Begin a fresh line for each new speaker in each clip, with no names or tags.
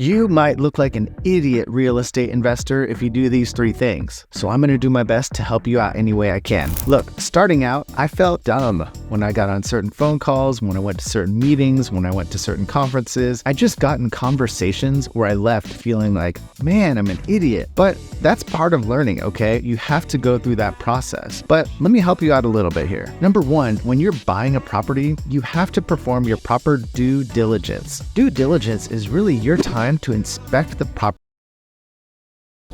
You might look like an idiot real estate investor if you do these 3 things, so I'm going to do my best to help you out any way I can. Look, starting out, I felt dumb when I got on certain phone calls, when I went to certain meetings, when I went to certain conferences. I just got in conversations where I left feeling like, man, I'm an idiot. But that's part of learning, okay? You have to go through that process. But let me help you out a little bit here. Number 1, when you're buying a property, you have to perform your proper due diligence. Due diligence is really your time to inspect the property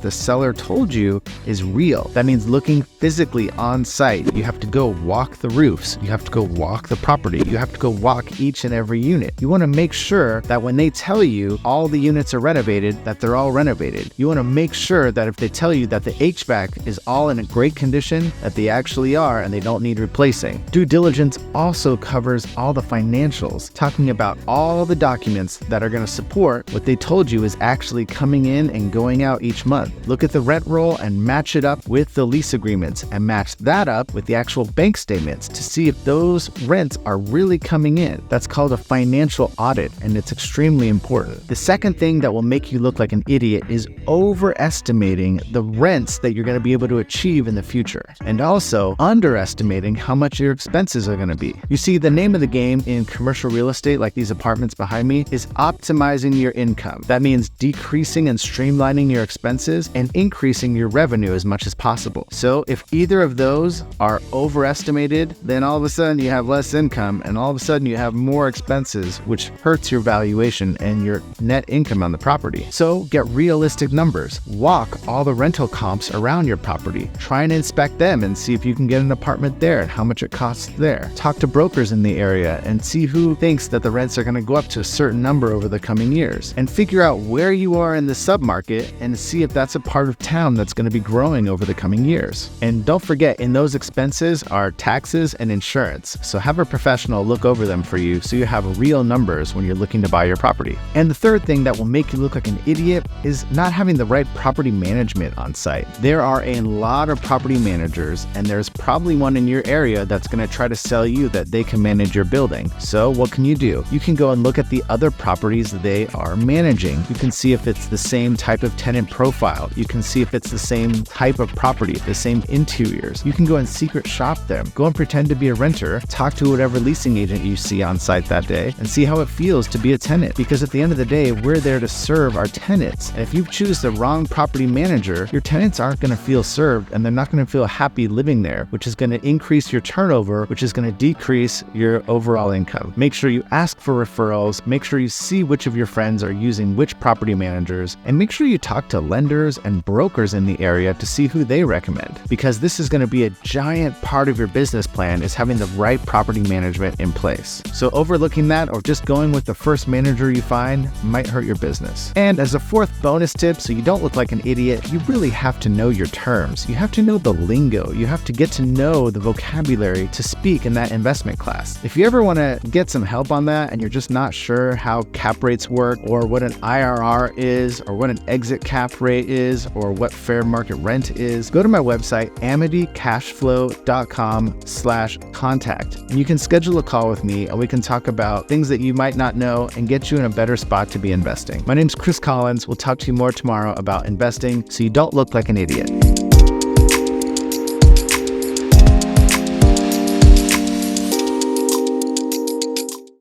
the seller told you is real. That means looking physically on site. You have to go walk the roofs. You have to go walk the property. You have to go walk each and every unit. You want to make sure that when they tell you all the units are renovated, that they're all renovated. You want to make sure that if they tell you that the HVAC is all in a great condition, that they actually are and they don't need replacing. Due diligence also covers all the financials, talking about all the documents that are going to support what they told you is actually coming in and going out each month. Look at the rent roll and match it up with the lease agreements and match that up with the actual bank statements to see if those rents are really coming in. That's called a financial audit, and it's extremely important. The second thing that will make you look like an idiot is overestimating the rents that you're going to be able to achieve in the future, and also underestimating how much your expenses are going to be. You see, the name of the game in commercial real estate, like these apartments behind me, is optimizing your income. That means decreasing and streamlining your expenses and increasing your revenue as much as possible. So if either of those are overestimated, then all of a sudden you have less income and all of a sudden you have more expenses, which hurts your valuation and your net income on the property. So get realistic numbers. Walk all the rental comps around your property. Try and inspect them and see if you can get an apartment there and how much it costs there. Talk to brokers in the area and see who thinks that the rents are going to go up to a certain number over the coming years. And figure out where you are in the submarket and see if that's a part of town that's going to be growing over the coming years. And don't forget, in those expenses are taxes and insurance. So have a professional look over them for you so you have real numbers when you're looking to buy your property. And the third thing that will make you look like an idiot is not having the right property management on site. There are a lot of property managers, and there's probably one in your area that's going to try to sell you that they can manage your building. So what can you do? You can go and look at the other properties they are managing. You can see if it's the same type of tenant profile. You can see if it's the same type of property, the same interiors. You can go and secret shop them. Go and pretend to be a renter, talk to whatever leasing agent you see on site that day, and see how it feels to be a tenant. Because at the end of the day, we're there to serve our tenants. And if you choose the wrong property manager, your tenants aren't going to feel served and they're not going to feel happy living there, which is going to increase your turnover, which is going to decrease your overall income. Make sure you ask for referrals. Make sure you see which of your friends are using which property managers, and make sure you talk to lenders and brokers in the area to see who they recommend, because this is going to be a giant part of your business plan, is having the right property management in place. So overlooking that or just going with the first manager you find might hurt your business. And as a fourth bonus tip, so you don't look like an idiot, you really have to know your terms. You have to know the lingo. You have to get to know the vocabulary to speak in that investment class. If you ever want to get some help on that and you're just not sure how cap rates work, or what an IRR is, or what an exit cap rate is, or what fair market rent is, go to my website, amitycashflow.com/contact, and you can schedule a call with me and we can talk about things that you might not know and get you in a better spot to be investing. My name's Chris Collins. We'll talk to you more tomorrow about investing so you don't look like an idiot.